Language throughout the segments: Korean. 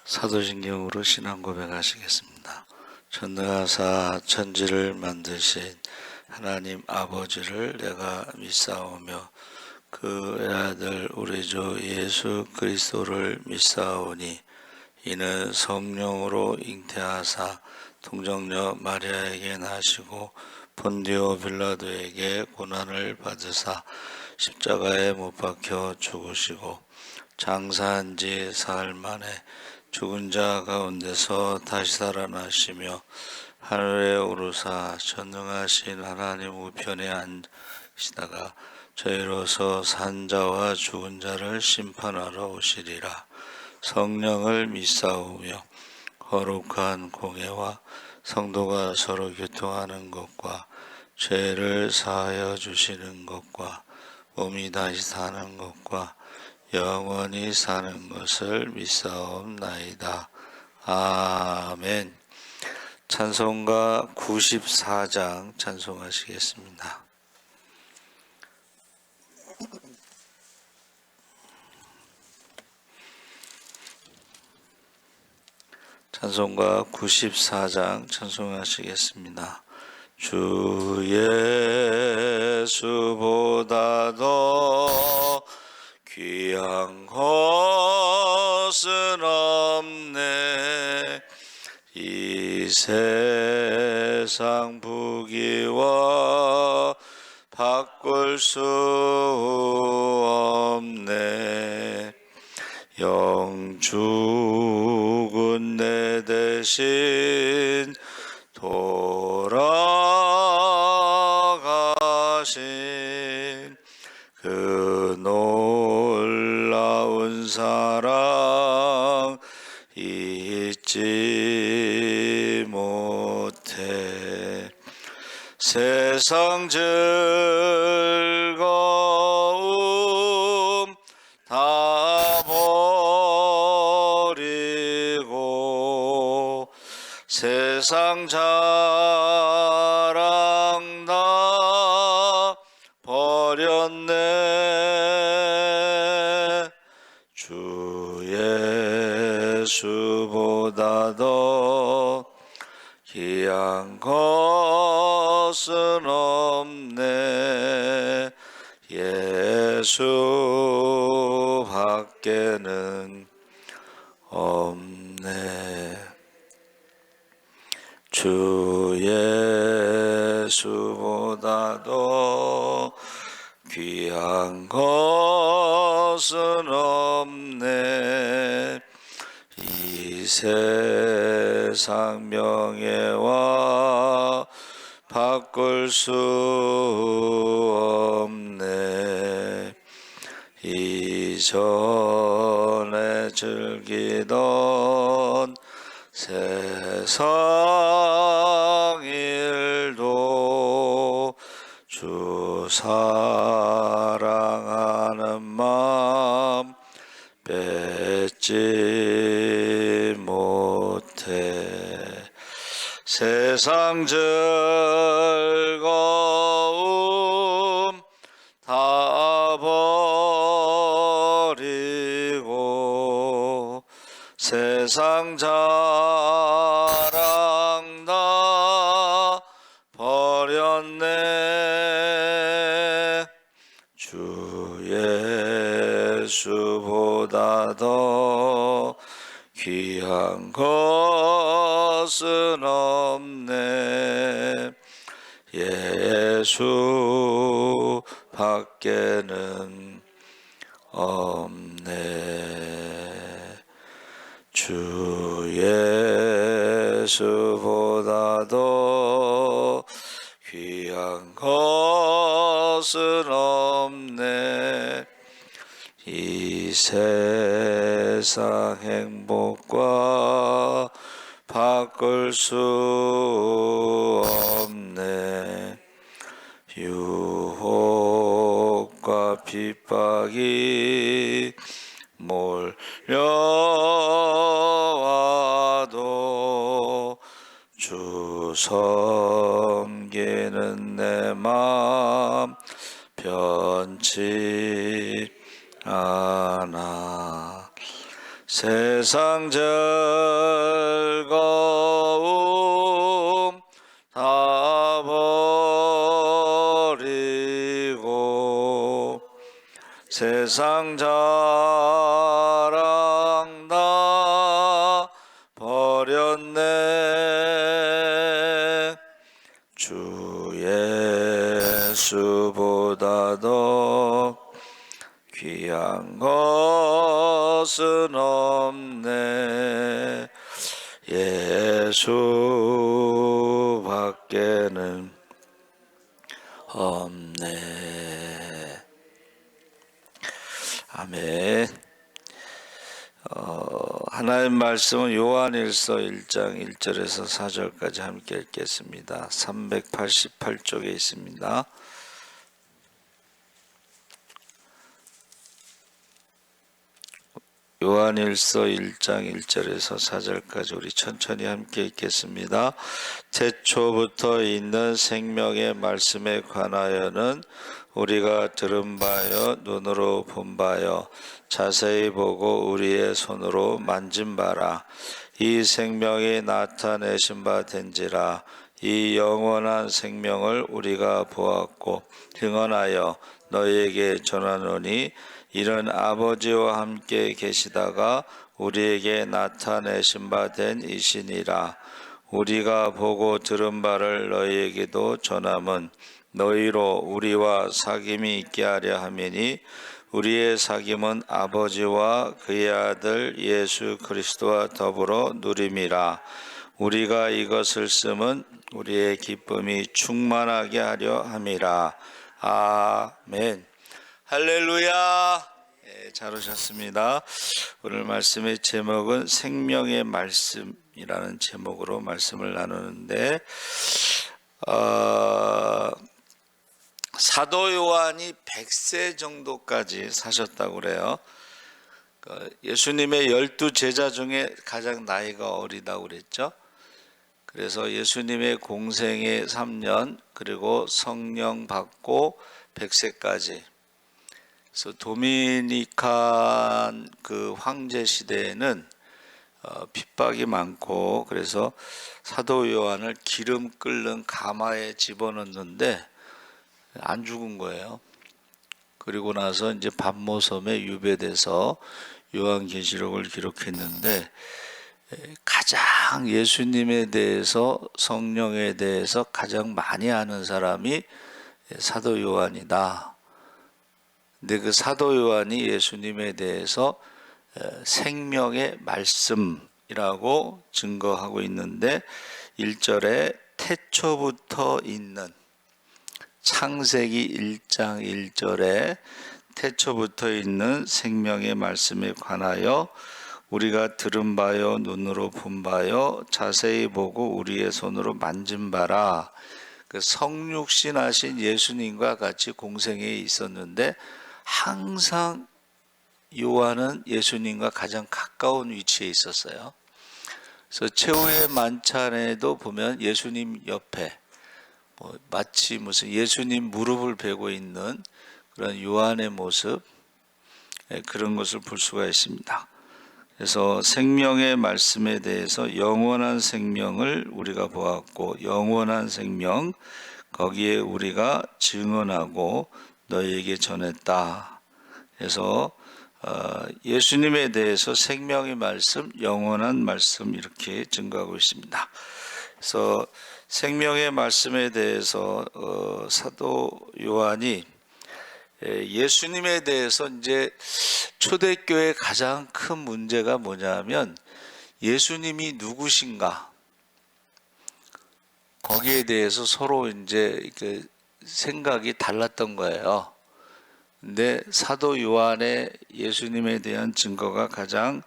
사도신경으로 신앙 고백하시겠습니다. 전능하사 천지를 만드신 하나님 아버지를 내가 믿사오며 그 외아들 우리 주 예수 그리스도를 믿사오니 이는 성령으로 잉태하사 동정녀 마리아에게 나시고 본디오 빌라도에게 고난을 받으사 십자가에 못 박혀 죽으시고 장사한 지 사흘 만에 죽은 자 가운데서 다시 살아나시며 하늘에 오르사 전능하신 하나님 우편에 앉으시다가 저희로서 산 자와 죽은 자를 심판하러 오시리라. 성령을 믿사오며 거룩한 공예와 성도가 서로 교통하는 것과 죄를 사하여 주시는 것과 몸이 다시 사는 것과 영원히 사는 것을 믿사옵나이다. 아멘. 찬송가 94장 찬송하시겠습니다. 찬송가 94장 찬송하시겠습니다. 주 예수보다 더 귀한 것은 없네. 이 세상 부귀와 바꿀 수 없네. 영죽은 내 대신 돌아가신 그 놀라운 사랑 잊지 못해. 세상 즐거움 다 버리고 세상 자랑 다 버렸네. 주 예수보다 더 귀한 것은 없네. 예수 밖에는 없네. 주 예수보다 더 귀한 것은 없네. 이 세상 명예와 바꿀 수 없네. 이전에 즐기던 세상 일도 주 사랑하는 마음 뺏지 못해. 세상 즐거움 다 버리고 세상 자랑 다 버렸네. 주 예수보다 더 귀한 것은 없네. 예수 밖에는 없네. 주 예수보다 더 귀한 것은 없네. 이 세상 행복과 바꿀 수 없네. 유혹과 핍박이 몰려와도 주 섬기는 내 맘 변치 않아. 세상 즐거움 다 버리고 세상 자랑 다 버렸네. 주 예수보다 더 귀한 것은 없네. 예수밖에는 없네. 아멘. 하나님 말씀은 요한일서 1장 1절에서 4절까지 함께 읽겠습니다. 388쪽에 있습니다. 요한일서 1장 1절에서 4절까지 우리 천천히 함께 읽겠습니다. 태초부터 있는 생명의 말씀에 관하여는 우리가 들은 바요 눈으로 본 바요 자세히 보고 우리의 손으로 만진 바라. 이 생명이 나타내신 바 된지라. 이 영원한 생명을 우리가 보았고 증언하여 너희에게 전하노니 이는 아버지와 함께 계시다가 우리에게 나타내신 바 된 이시니라. 우리가 보고 들은 바를 너희에게도 전함은 너희로 우리와 사귐이 있게 하려 함이니 우리의 사귐은 아버지와 그의 아들 예수 그리스도와 더불어 누림이라. 우리가 이것을 쓰면 우리의 기쁨이 충만하게 하려 함이라. 아멘. 할렐루야. 잘 오셨습니다. 오늘 말씀의 제목은 생명의 말씀이라는 제목으로 말씀을 나누는데 사도 요한이 100세 정도까지 사셨다고 그래요. 예수님의 12제자 중에 가장 나이가 어리다고 그랬죠. 그래서 예수님의 공생의 3년 그리고 성령 받고 100세까지. 그래서 도미니칸 그 황제 시대에는 핍박이 많고 그래서 사도 요한을 기름 끓는 가마에 집어넣는데 안 죽은 거예요. 그리고 나서 이제 반모섬에 유배돼서 요한계시록을 기록했는데 가장 예수님에 대해서 성령에 대해서 가장 많이 아는 사람이 사도 요한이다. 근데 그 사도 요한이 예수님에 대해서 생명의 말씀이라고 증거하고 있는데 1절에 태초부터 있는 창세기 1장 1절에 태초부터 있는 생명의 말씀에 관하여 우리가 들은 바요 눈으로 본 바요 자세히 보고 우리의 손으로 만진 바라. 그 성육신하신 예수님과 같이 공생에 있었는데 항상 요한은 예수님과 가장 가까운 위치에 있었어요. 그래서 최후의 만찬에도 보면 예수님 옆에 마치 무슨 예수님 무릎을 베고 있는 그런 요한의 모습, 그런 것을 볼 수가 있습니다. 그래서 생명의 말씀에 대해서 영원한 생명을 우리가 보았고 영원한 생명 거기에 우리가 증언하고 너희에게 전했다. 그래서 예수님에 대해서 생명의 말씀, 영원한 말씀 이렇게 증거하고 있습니다. 그래서 생명의 말씀에 대해서 사도 요한이 예수님에 대해서 이제 초대교회의 가장 큰 문제가 뭐냐면 예수님이 누구신가 거기에 대해서 서로 이제 그 생각이 달랐던 거예요. 근데 사도 요한의 예수님에 대한 증거가 가장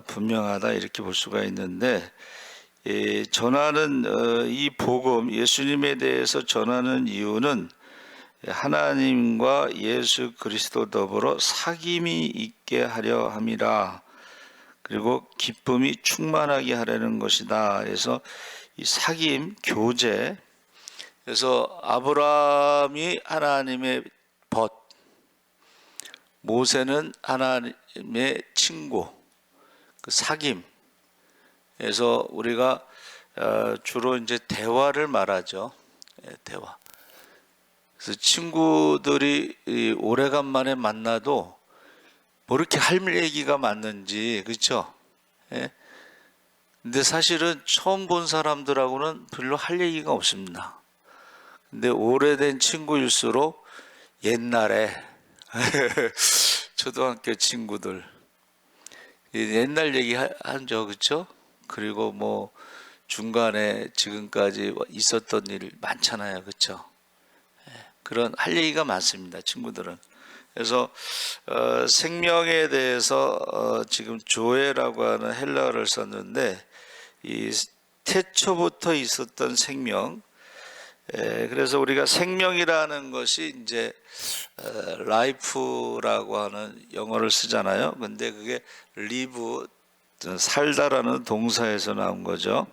분명하다 이렇게 볼 수가 있는데 전하는 이 복음 예수님에 대해서 전하는 이유는 하나님과 예수 그리스도 더불어 사귐이 있게 하려 함이라. 그리고 기쁨이 충만하게 하려는 것이다. 그래서 이 사귐, 교제. 그래서 아브라함이 하나님의 벗, 모세는 하나님의 친구, 그 사귐에서 우리가 주로 이제 대화를 말하죠. 대화. 그래서 친구들이 오래간만에 만나도 뭐 이렇게 할 얘기가 많는지, 그렇죠? 예? 근데 사실은 처음 본 사람들하고는 별로 할 얘기가 없습니다. 근데 오래된 친구일수록 옛날에 초등학교 친구들 옛날 얘기 하죠, 그렇죠? 그리고 뭐 중간에 지금까지 있었던 일 많잖아요, 그렇죠? 그런 할 얘기가 많습니다, 친구들은. 그래서 생명에 대해서 지금 조에라고 하는 헬라어를 썼는데 이 태초부터 있었던 생명. 그래서 우리가 생명이라는 것이 이제 라이프라고 하는 영어를 쓰잖아요. 근데 그게 live, 살다라는 동사에서 나온 거죠.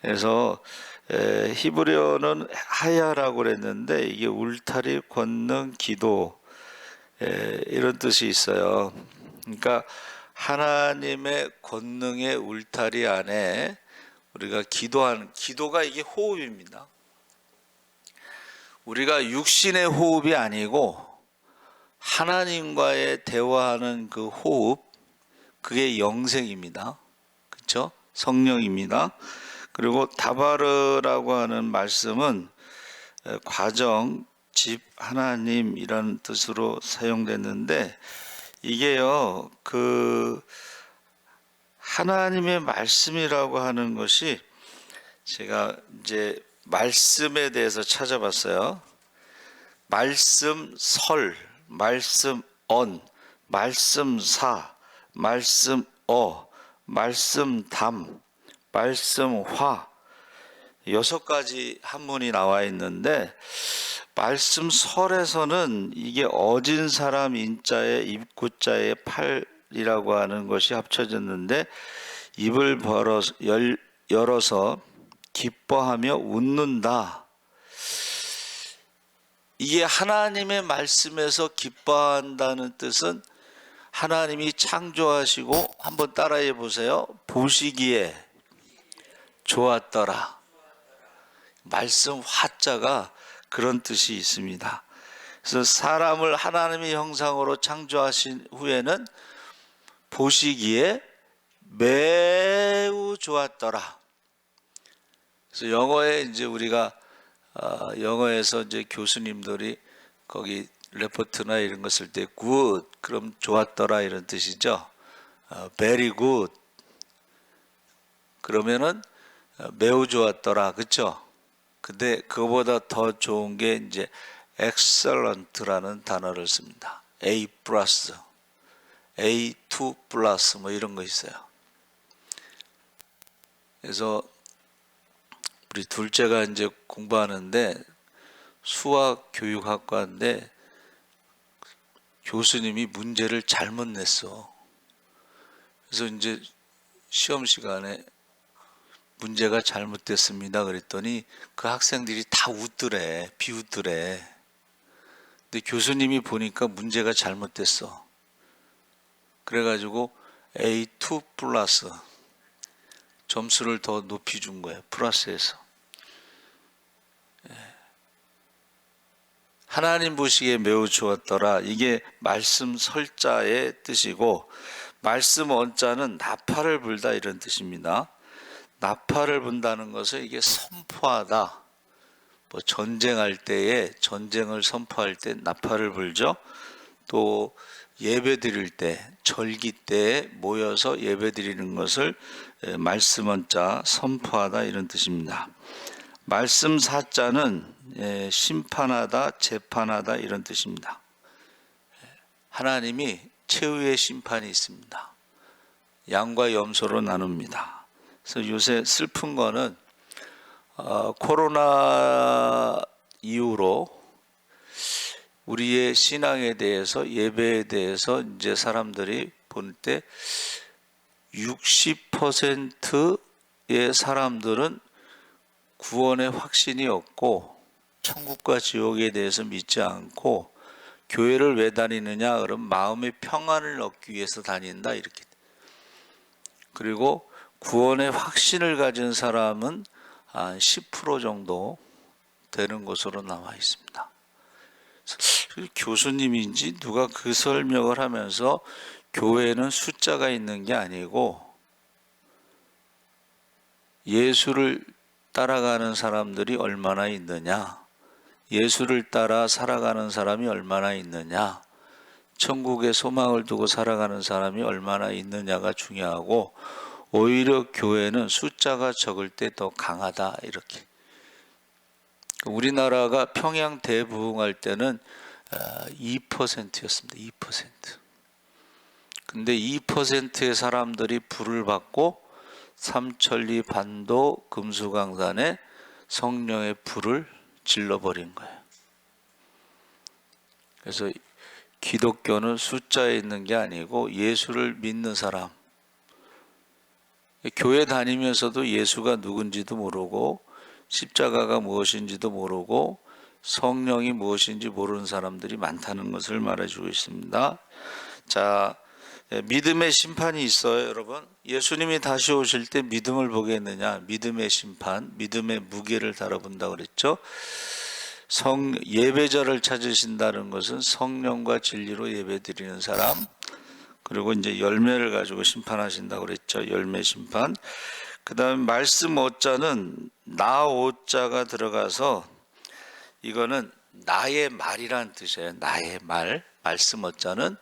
그래서 히브리어는 하야라고 그랬는데 이게 울타리, 권능, 기도 이런 뜻이 있어요. 그러니까 하나님의 권능의 울타리 안에 우리가 기도가 이게 호흡입니다. 우리가 육신의 호흡이 아니고 하나님과의 대화하는 그 호흡, 그게 영생입니다. 그렇죠? 성령입니다. 그리고 다바르라고 하는 말씀은 과정, 집, 하나님이라는 뜻으로 사용됐는데 이게요, 그 하나님의 말씀이라고 하는 것이 제가 이제 말씀에 대해서 찾아봤어요. 말씀설, 말씀언, 말씀사, 말씀어, 말씀담, 말씀화 6가지 한문이 나와 있는데 말씀설에서는 이게 어진 사람 인자에 입구자에 팔이라고 하는 것이 합쳐졌는데 입을 열어서 기뻐하며 웃는다. 이게 하나님의 말씀에서 기뻐한다는 뜻은 하나님이 창조하시고 한번 따라해 보세요. 보시기에 좋았더라. 말씀 화자가 그런 뜻이 있습니다. 그래서 사람을 하나님의 형상으로 창조하신 후에는 보시기에 매우 좋았더라. 그래서 영어에 이제 우리가 영어에서 이제 교수님들이 거기 레포트나 이런 거 쓸 때 good 그럼 좋았더라 이런 뜻이죠. very good 그러면은 매우 좋았더라, 그렇죠? 근데 그거보다 더 좋은 게 이제 excellent라는 단어를 씁니다. A 플러스, A2 플러스 뭐 이런 거 있어요. 그래서 우리 둘째가 이제 공부하는데 수학 교육학과인데 교수님이 문제를 잘못 냈어. 그래서 이제 시험 시간에 문제가 잘못됐습니다 그랬더니 그 학생들이 다 웃더래, 비웃더래. 근데 교수님이 보니까 문제가 잘못됐어. 그래가지고 A2 플러스 점수를 더 높이 준 거예요. 플러스에서. 하나님 보시기에 매우 좋았더라. 이게 말씀 설자의 뜻이고 말씀 언자는 나팔을 불다 이런 뜻입니다. 나팔을 분다는 것은 이게 선포하다. 뭐 전쟁할 때에 전쟁을 선포할 때 나팔을 불죠. 또 예배 드릴 때 절기 때에 모여서 예배 드리는 것을 말씀 언자 선포하다 이런 뜻입니다. 말씀 사자는 심판하다 재판하다 이런 뜻입니다. 하나님이 최후의 심판이 있습니다. 양과 염소로 나눕니다. 그래서 요새 슬픈 거는 코로나 이후로 우리의 신앙에 대해서 예배에 대해서 이제 사람들이 볼 때 60%의 사람들은 구원의 확신이 없고 천국과 지옥에 대해서 믿지 않고 교회를 왜 다니느냐 그러면 마음의 평안을 얻기 위해서 다닌다 이렇게. 그리고 구원의 확신을 가진 사람은 한 10% 정도 되는 것으로 나와 있습니다. 교수님인지 누가 그 설명을 하면서 교회는 숫자가 있는 게 아니고 예수를 따라가는 사람들이 얼마나 있느냐, 예수를 따라 살아가는 사람이 얼마나 있느냐, 천국의 소망을 두고 살아가는 사람이 얼마나 있느냐가 중요하고, 오히려 교회는 숫자가 적을 때 더 강하다, 이렇게. 우리나라가 평양 대부흥할 때는 2%였습니다. 2%. 근데 2%의 사람들이 불을 받고 삼천리 반도 금수강산에 성령의 불을 질러버린 거예요. 그래서 기독교는 숫자에 있는 게 아니고 예수를 믿는 사람, 교회 다니면서도 예수가 누군지도 모르고 십자가가 무엇인지도 모르고 성령이 무엇인지 모르는 사람들이 많다는 것을 말해주고 있습니다. 자, 믿음의 심판이 있어요, 여러분. 예수님이 다시 오실 때 믿음을 보겠느냐? 믿음의 심판, 믿음의 무게를 다뤄본다고 그랬죠. 예배자를 찾으신다는 것은 성령과 진리로 예배드리는 사람, 그리고 이제 열매를 가지고 심판하신다고 그랬죠. 열매 심판. 그 다음에 말씀 오자는 나 오자가 들어가서 이거는 나의 말이란 뜻이에요. 나의 말. 말씀 오자는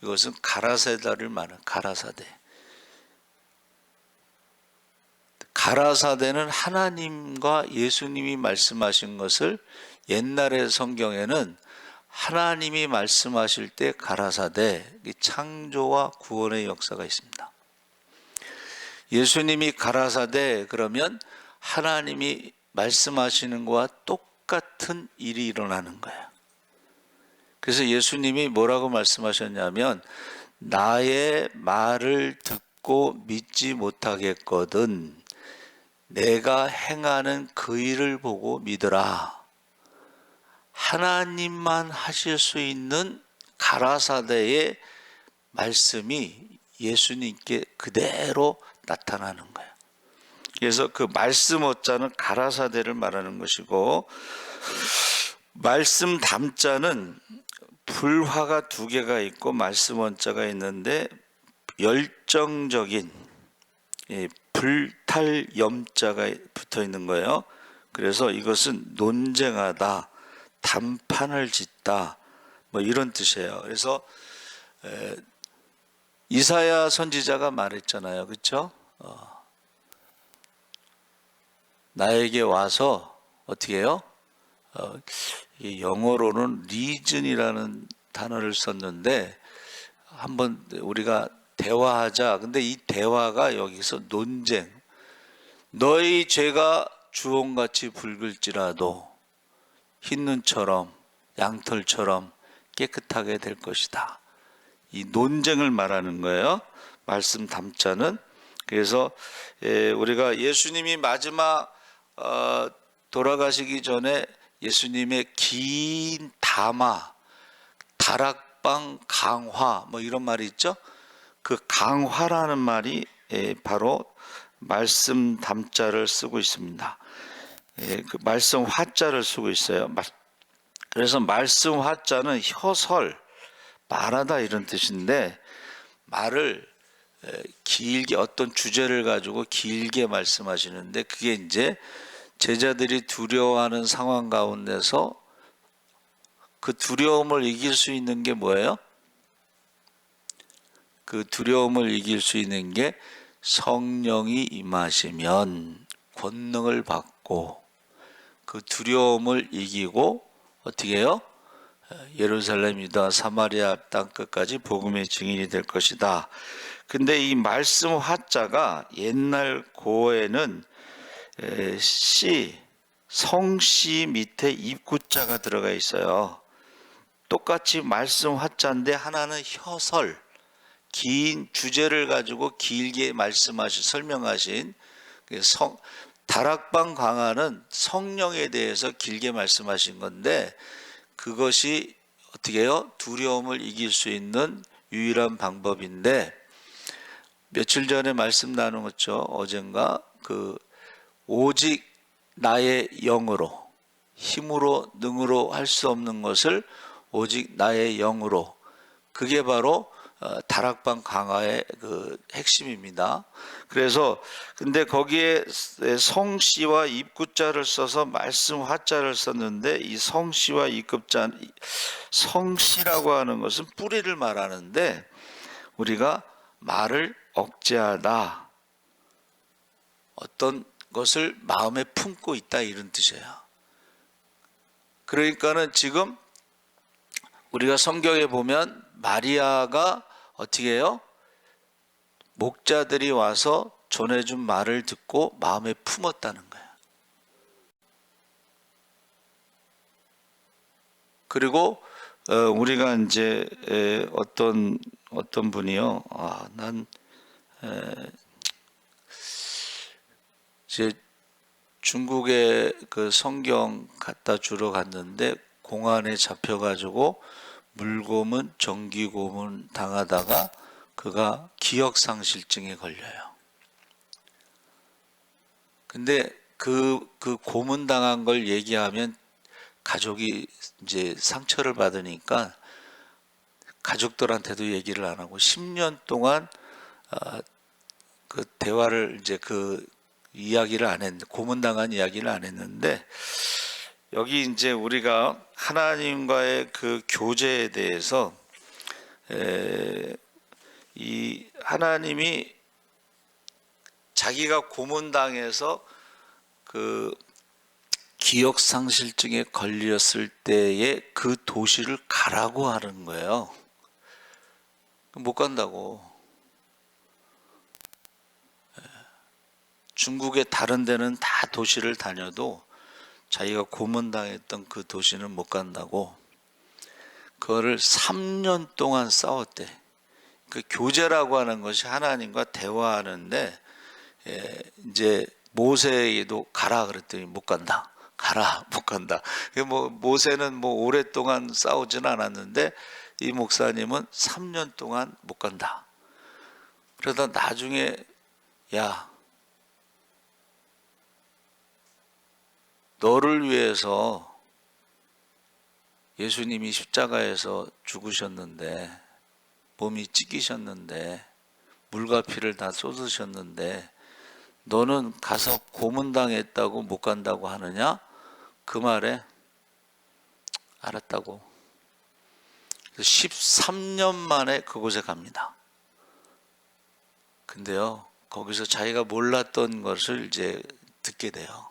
이것은 가라사대를 말하는 가라사대. 가라사대는 하나님과 예수님이 말씀하신 것을 옛날의 성경에는 하나님이 말씀하실 때 가라사대, 창조와 구원의 역사가 있습니다. 예수님이 가라사대 그러면 하나님이 말씀하시는 것과 똑같은 일이 일어나는 거예요. 그래서 예수님이 뭐라고 말씀하셨냐면 나의 말을 듣고 믿지 못하겠거든 내가 행하는 그 일을 보고 믿으라. 하나님만 하실 수 있는 가라사대의 말씀이 예수님께 그대로 나타나는 거예요. 그래서 그 말씀 어자는 가라사대를 말하는 것이고, 말씀 담자는 불화가 두 개가 있고 말씀 원자가 있는데 열정적인 불탈 염자가 붙어 있는 거예요. 그래서 이것은 논쟁하다, 담판을 짓다, 뭐 이런 뜻이에요. 그래서 이사야 선지자가 말했잖아요, 그렇죠? 나에게 와서 어떻게 해요? 영어로는 reason이라는 단어를 썼는데 한번 우리가 대화하자. 근데 이 대화가 여기서 논쟁. 너희 죄가 주홍같이 붉을지라도 흰 눈처럼 양털처럼 깨끗하게 될 것이다. 이 논쟁을 말하는 거예요. 말씀 담자는. 그래서 우리가 예수님이 마지막 돌아가시기 전에 예수님의 긴 담화, 다락방 강화 뭐 이런 말이 있죠. 그 강화라는 말이 바로 말씀 담자를 쓰고 있습니다. 그 말씀 화자를 쓰고 있어요. 그래서 말씀 화자는 혀설, 말하다 이런 뜻인데 말을 길게 어떤 주제를 가지고 길게 말씀하시는데 그게 이제 제자들이 두려워하는 상황 가운데서 그 두려움을 이길 수 있는 게 뭐예요? 그 두려움을 이길 수 있는 게 성령이 임하시면 권능을 받고 그 두려움을 이기고 어떻게 해요? 예루살렘 유다 사마리아 땅 끝까지 복음의 증인이 될 것이다. 근데 이 말씀 화자가 옛날 고어에는 성씨 밑에 입구자가 들어가 있어요. 똑같이 말씀 화자인데 하나는 혀설, 긴 주제를 가지고 길게 설명하신 다락방 강화는 성령에 대해서 길게 말씀하신 건데 그것이 어떻게 해요? 두려움을 이길 수 있는 유일한 방법인데 며칠 전에 말씀 나누었죠. 어젠가 오직 나의 영으로, 힘으로 능으로 할 수 없는 것을 오직 나의 영으로, 그게 바로 다락방 강화의 핵심입니다. 그래서 근데 거기에 성씨와 입구자를 써서 말씀 화자를 썼는데, 이 성씨와 입구자, 성씨라고 하는 것은 뿌리를 말하는데, 우리가 말을 억제하다, 어떤 것을 마음에 품고 있다, 이런 뜻이에요. 그러니까는 지금 우리가 성경에 보면 마리아가 어떻게 해요? 목자들이 와서 전해준 말을 듣고 마음에 품었다는 거예요. 그리고 우리가 이제 어떤 분이요, 이제 중국에 그 성경 갖다 주러 갔는데 공안에 잡혀가지고 물고문, 정기고문 당하다가 그가 기억상실증에 걸려요. 근데 그 고문 당한 걸 얘기하면 가족이 이제 상처를 받으니까 가족들한테도 얘기를 안 하고 10년 동안 그 대화를 이제 이야기를 안 했는데, 고문당한 이야기를 안 했는데, 여기 이제 우리가 하나님과의 그 교제에 대해서 이 하나님이 자기가 고문당해서 그 기억상실증에 걸렸을 때에 그 도시를 가라고 하는 거예요. 못 간다고. 중국의 다른 데는 다 도시를 다녀도 자기가 고문당했던 그 도시는 못 간다고. 그거를 3년 동안 싸웠대. 그 교제라고 하는 것이 하나님과 대화하는데, 이제 모세에도 가라 그랬더니 못 간다. 가라, 못 간다. 모세는 오랫동안 싸우진 않았는데 이 목사님은 3년 동안 못 간다. 그러다 나중에, 야, 너를 위해서 예수님이 십자가에서 죽으셨는데, 몸이 찢기셨는데, 물과 피를 다 쏟으셨는데, 너는 가서 고문당했다고 못 간다고 하느냐? 그 말에 알았다고. 13년 만에 그곳에 갑니다. 근데요, 거기서 자기가 몰랐던 것을 이제 듣게 돼요.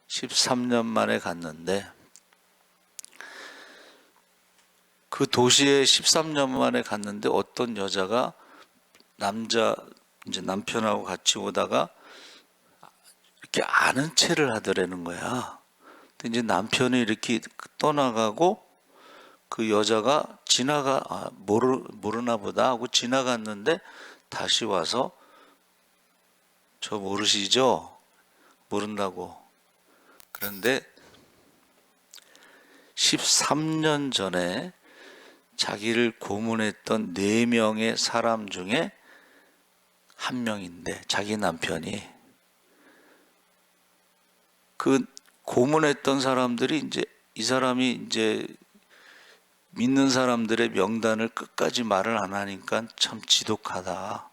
13년 만에 갔는데, 그 도시에 13년 만에 갔는데 어떤 여자가 이제 남편하고 같이 오다가 이렇게 아는 체를 하더라는 거야. 근데 이제 남편이 이렇게 떠나가고 그 여자가 모르나 보다 하고 지나갔는데 다시 와서, 저 모르시죠? 모른다고. 그런데 13년 전에 자기를 고문했던 4명의 사람 중에 한 명인데, 자기 남편이, 그 고문했던 사람들이 이제 이 사람이 이제 믿는 사람들의 명단을 끝까지 말을 안 하니까 참 지독하다.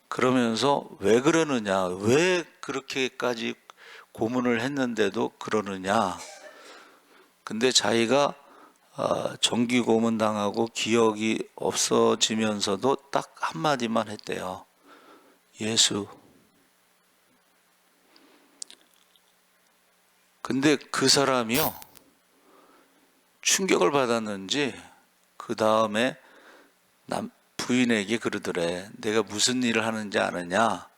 그러면서 왜 그러느냐, 왜 그렇게까지 고문을 했는데도 그러느냐. 근데 자기가 정기 고문 당하고 기억이 없어지면서도 딱 한마디만 했대요. 예수. 근데 그 사람이요, 충격을 받았는지 그 다음에 부인에게 그러더래. 내가 무슨 일을 하는지 아느냐?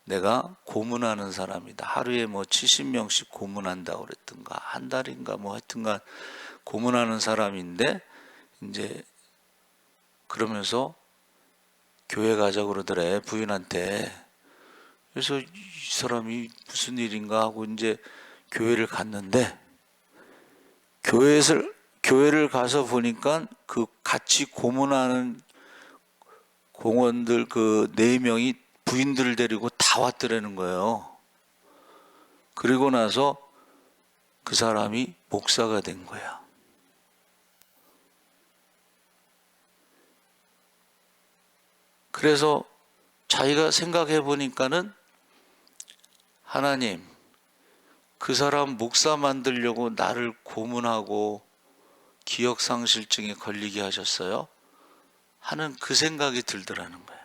내가 고문하는 사람이다. 하루에 70명씩 고문한다고 그랬던가, 한 달인가 하여튼간 고문하는 사람인데, 이제 그러면서 교회 가자고 그러더래, 부인한테. 그래서 이 사람이 무슨 일인가 하고 이제 교회를 갔는데, 교회를 가서 보니까 그 같이 고문하는 공원들 그 4명이 부인들을 데리고 다 왔더라는 거예요. 그리고 나서 그 사람이 목사가 된 거야. 그래서 자기가 생각해 보니까는 하나님, 그 사람 목사 만들려고 나를 고문하고 기억상실증에 걸리게 하셨어요? 하는 그 생각이 들더라는 거예요.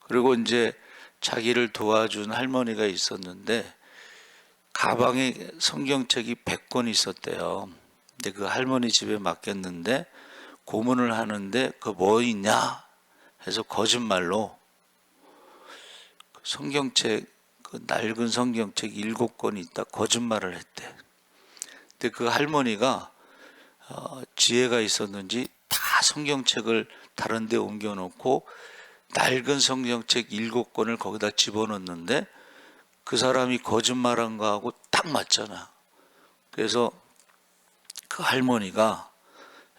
그리고 이제 자기를 도와준 할머니가 있었는데 가방에 성경책이 100권 있었대요. 근데 그 할머니 집에 맡겼는데 고문을 하는데 그 뭐 있냐 해서 거짓말로 성경책, 그 낡은 성경책 7권이 있다 거짓말을 했대. 근데 그 할머니가 지혜가 있었는지 다 성경책을 다른 데 옮겨놓고 낡은 성경책 7권을 거기다 집어넣는데 그 사람이 거짓말한 거하고 딱 맞잖아. 그래서 그 할머니가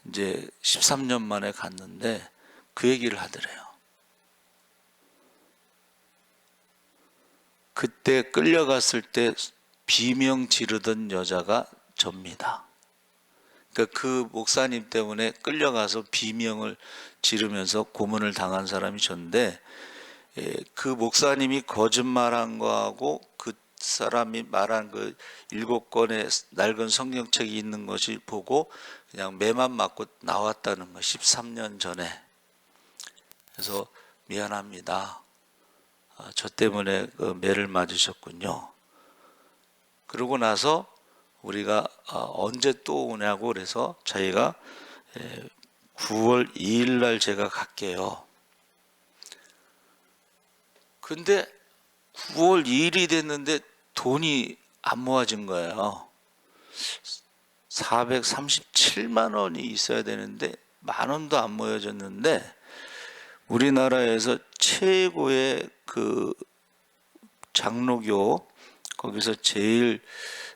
이제 13년 만에 갔는데 그 얘기를 하더래요. 그때 끌려갔을 때 비명 지르던 여자가 접니다. 그러니까 그 목사님 때문에 끌려가서 비명을 지르면서 고문을 당한 사람이 전데, 그 목사님이 거짓말한 거하고 그 사람이 말한 그 7권의 낡은 성경책이 있는 것이 보고 그냥 매만 맞고 나왔다는 거, 13년 전에. 그래서 미안합니다. 저 때문에 그 매를 맞으셨군요. 그러고 나서 우리가 언제 또 오냐고 그래서 저희가 9월 2일 날 제가 갈게요. 근데 9월 2일이 됐는데 돈이 안 모아진 거예요. 437만 원이 있어야 되는데 10,000원도 안 모여졌는데, 우리나라에서 최고의 그 장로교, 거기서 제일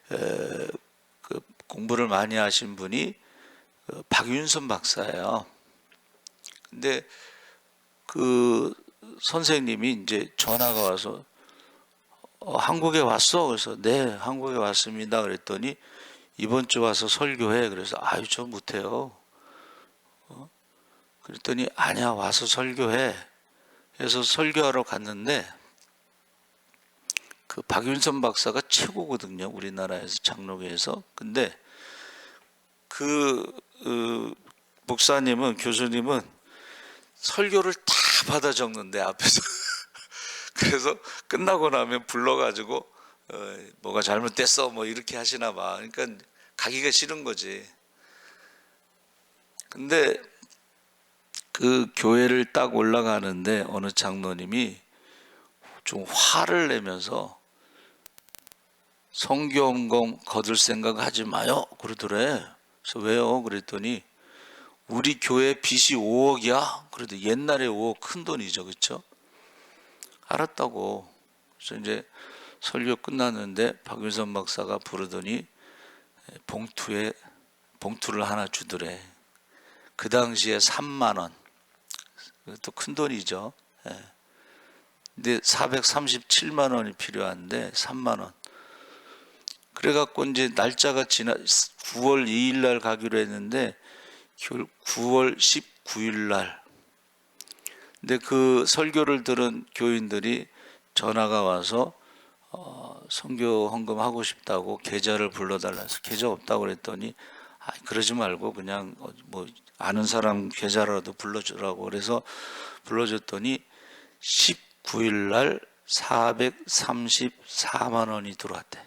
그 공부를 많이 하신 분이 박윤선 박사예요. 근데 그 선생님이 이제 전화가 와서 한국에 왔어? 그래서 네, 한국에 왔습니다. 그랬더니 이번 주 와서 설교해. 그래서 아유, 저 못해요. 그랬더니 아니야, 와서 설교해. 그래서 설교하러 갔는데 그 박윤선 박사가 최고거든요, 우리나라에서 장로교에서. 근데 그 목사님은, 교수님은 설교를 다 받아 적는데 앞에서 그래서 끝나고 나면 불러가지고 뭐가 잘못됐어 뭐 이렇게 하시나 봐. 그러니까 가기가 싫은 거지. 근데 그 교회를 딱 올라가는데 어느 장로님이 좀 화를 내면서 성경공 거둘 생각 하지 마요 그러더래. 그래서 왜요? 그랬더니 우리 교회 빚이 5억이야. 그래도 옛날에 5억 큰 돈이죠, 그렇죠? 알았다고. 그래서 이제 설교 끝났는데 박윤선 박사가 부르더니 봉투를 하나 주더래. 그 당시에 3만 원. 또 큰 돈이죠. 근데 437만 원이 필요한데 3만 원. 그래갖고 이제 날짜가 지나 9월 2일 날 가기로 했는데 9월 19일 날. 근데 그 설교를 들은 교인들이 전화가 와서 선교 헌금 하고 싶다고 계좌를 불러달라 해서 계좌 없다고 그랬더니 그러지 말고 그냥 뭐 아는 사람 계좌라도 불러주라고 그래서 불러줬더니 19일 날 434만 원이 들어왔대.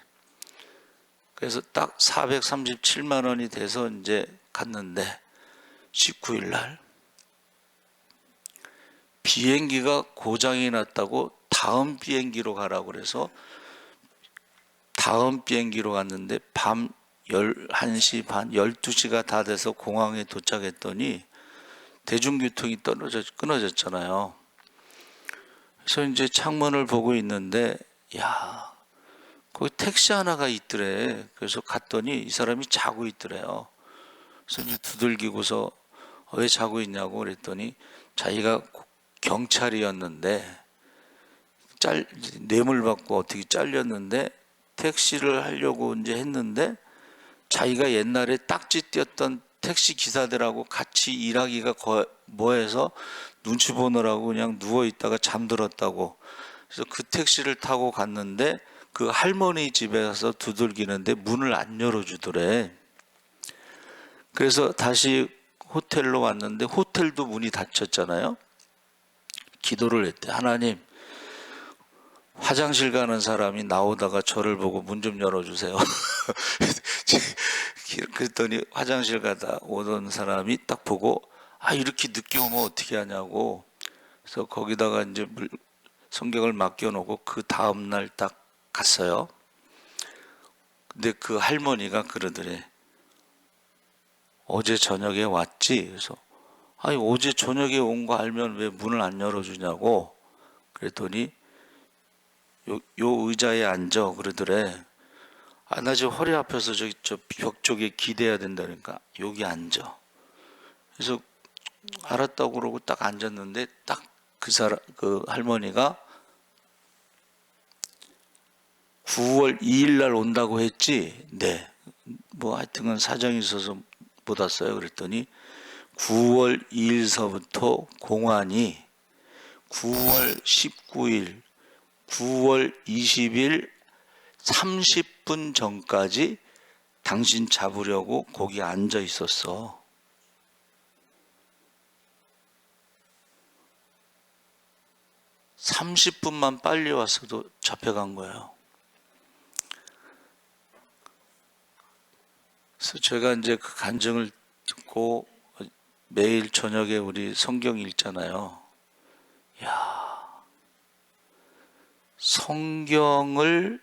그래서 딱 437만 원이 돼서 이제 갔는데 19일 날 비행기가 고장이 났다고 다음 비행기로 가라고 그래서 다음 비행기로 갔는데 밤 11시 반, 12시가 다 돼서 공항에 도착했더니 대중교통이 끊어졌잖아요. 그래서 이제 창문을 보고 있는데 야, 거기 택시 하나가 있더래. 그래서 갔더니 이 사람이 자고 있더래요. 그래서 이제 두들기고서 왜 자고 있냐고 그랬더니 자기가 경찰이었는데 뇌물 받고 어떻게 잘렸는데 택시를 하려고 이제 했는데 자기가 옛날에 딱지 띄었던 택시 기사들하고 같이 일하기가 뭐해서 눈치 보느라고 그냥 누워 있다가 잠들었다고. 그래서 그 택시를 타고 갔는데 그 할머니 집에 가서 두들기는데 문을 안 열어주더래. 그래서 다시 호텔로 왔는데 호텔도 문이 닫혔잖아요. 기도를 했대. 하나님, 화장실 가는 사람이 나오다가 저를 보고 문 좀 열어주세요. 그랬더니 화장실 가다 오던 사람이 딱 보고 이렇게 늦게 오면 어떻게 하냐고. 그래서 거기다가 이제 성경을 맡겨놓고 그 다음날 딱 갔어요. 근데 그 할머니가 그러더래. 어제 저녁에 왔지? 그래서 어제 저녁에 온 거 알면 왜 문을 안 열어주냐고. 그랬더니 요 의자에 앉아 그러더래. 나 지금 허리 아파서 저 벽 쪽에 기대야 된다니까 여기 앉아. 그래서 알았다고 그러고 딱 앉았는데 딱 그 할머니가 9월 2일 날 온다고 했지? 네. 뭐 하여튼간 사정이 있어서 못 왔어요. 그랬더니 9월 2일서부터 공안이 9월 19일, 9월 20일 30분 전까지 당신 잡으려고 거기 앉아 있었어. (30분만) 빨리 왔어도 잡혀간 거예요. 그래서 제가 이제 그 간증을 듣고 매일 저녁에 우리 성경 읽잖아요. 성경을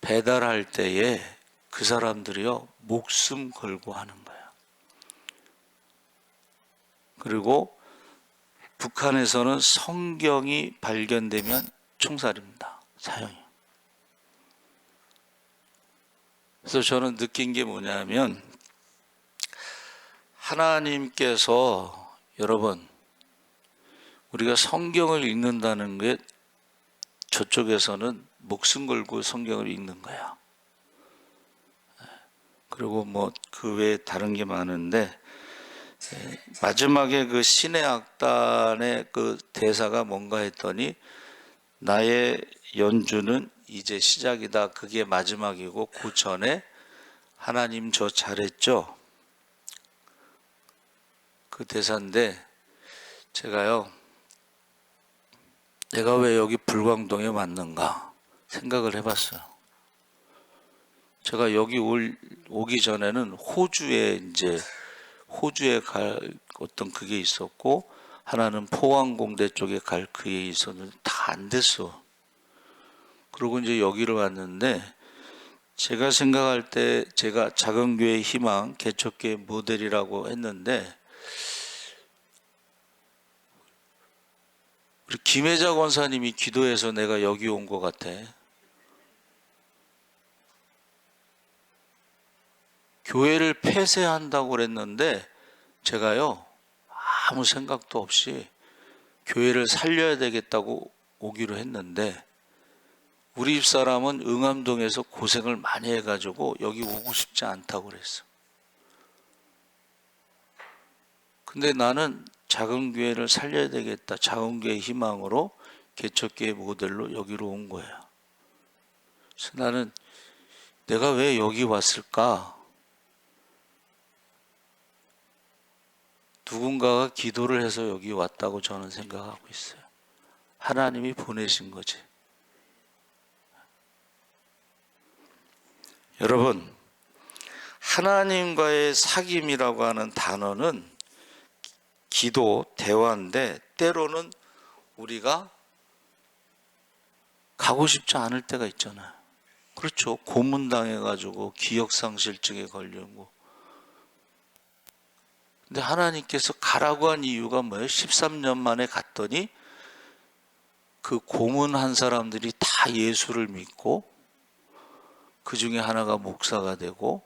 배달할 때에 그 사람들이요 목숨 걸고 하는 거야. 그리고 북한에서는 성경이 발견되면 총살입니다. 사형이. 그래서 저는 느낀 게 뭐냐면 하나님께서 여러분 우리가 성경을 읽는다는 게 저쪽에서는 목숨 걸고 성경을 읽는 거야. 그리고 뭐 그 외에 다른 게 많은데 마지막에 그 신의 악단의 그 대사가 뭔가 했더니 나의 연주는 이제 시작이다. 그게 마지막이고 그 전에 하나님 저 잘했죠. 그 대사인데 제가요 내가 왜 여기 불광동에 왔는가 생각을 해봤어요. 제가 여기 오기 전에는 호주에 갈 어떤 그게 있었고 하나는 포항공대 쪽에 갈 그게 있었는데 다 안 됐어. 그리고 이제 여기를 왔는데 제가 생각할 때 제가 작은 교회 희망 개척교회 모델이라고 했는데 우리 김혜자 권사님이 기도해서 내가 여기 온 것 같아. 교회를 폐쇄한다고 그랬는데 제가요 아무 생각도 없이 교회를 살려야 되겠다고 오기로 했는데 우리 집사람은 응암동에서 고생을 많이 해가지고 여기 오고 싶지 않다고 그랬어. 근데 나는 작은 교회를 살려야 되겠다. 작은 교회 희망으로 개척교회 모델로 여기로 온 거예요. 그래서 나는 내가 왜 여기 왔을까? 누군가가 기도를 해서 여기 왔다고 저는 생각하고 있어요. 하나님이 보내신 거지. 여러분, 하나님과의 사귐이라고 하는 단어는 기도, 대화인데 때로는 우리가 가고 싶지 않을 때가 있잖아요. 그렇죠. 고문당해가지고 기억상실증에 걸리고. 근데 하나님께서 가라고 한 이유가 뭐예요? 13년 만에 갔더니 그 고문한 사람들이 다 예수를 믿고 그 중에 하나가 목사가 되고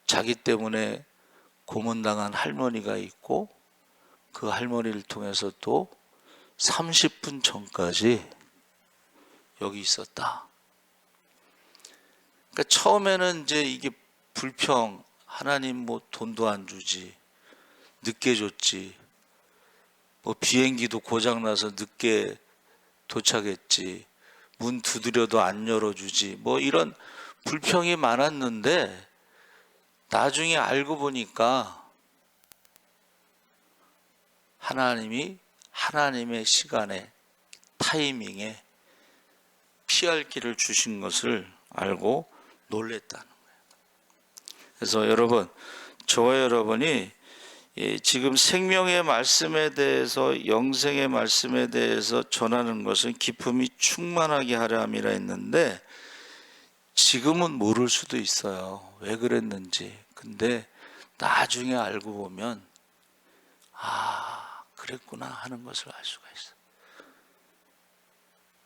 자기 때문에 고문당한 할머니가 있고 그 할머니를 통해서 또 30분 전까지 여기 있었다. 그러니까 처음에는 이제 이게 불평, 하나님 뭐 돈도 안 주지, 늦게 줬지, 뭐 비행기도 고장나서 늦게 도착했지, 문 두드려도 안 열어주지, 뭐 이런 불평이 많았는데 나중에 알고 보니까 하나님이 하나님의 시간에, 타이밍에 피할 길을 주신 것을 알고 놀랬다는 거예요. 그래서 여러분, 저와 여러분이 지금 생명의 말씀에 대해서, 영생의 말씀에 대해서 전하는 것은 기쁨이 충만하게 하려 함이라 했는데 지금은 모를 수도 있어요. 왜 그랬는지. 근데 나중에 알고 보면 그랬구나 하는 것을 알 수가 있어요.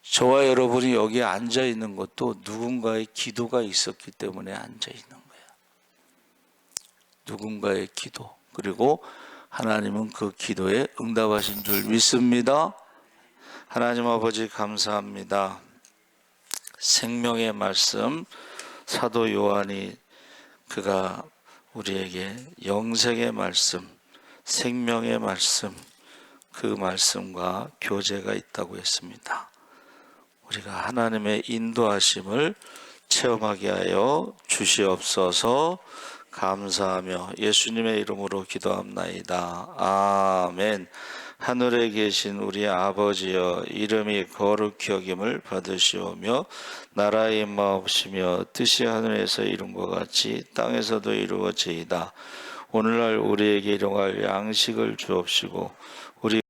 저와 여러분이 여기에 앉아 있는 것도 누군가의 기도가 있었기 때문에 앉아 있는 거예요. 누군가의 기도. 그리고 하나님은 그 기도에 응답하신 줄 믿습니다. 하나님 아버지 감사합니다. 생명의 말씀, 사도 요한이 그가 우리에게 영생의 말씀, 생명의 말씀, 그 말씀과 교제가 있다고 했습니다. 우리가 하나님의 인도하심을 체험하게 하여 주시옵소서. 감사하며 예수님의 이름으로 기도합나이다. 아멘. 하늘에 계신 우리 아버지여, 이름이 거룩히 여김을 받으시오며 나라의 임하옵시며 뜻이 하늘에서 이룬 것 같이 땅에서도 이루어지이다. 오늘날 우리에게 일용할 양식을 주옵시고 우리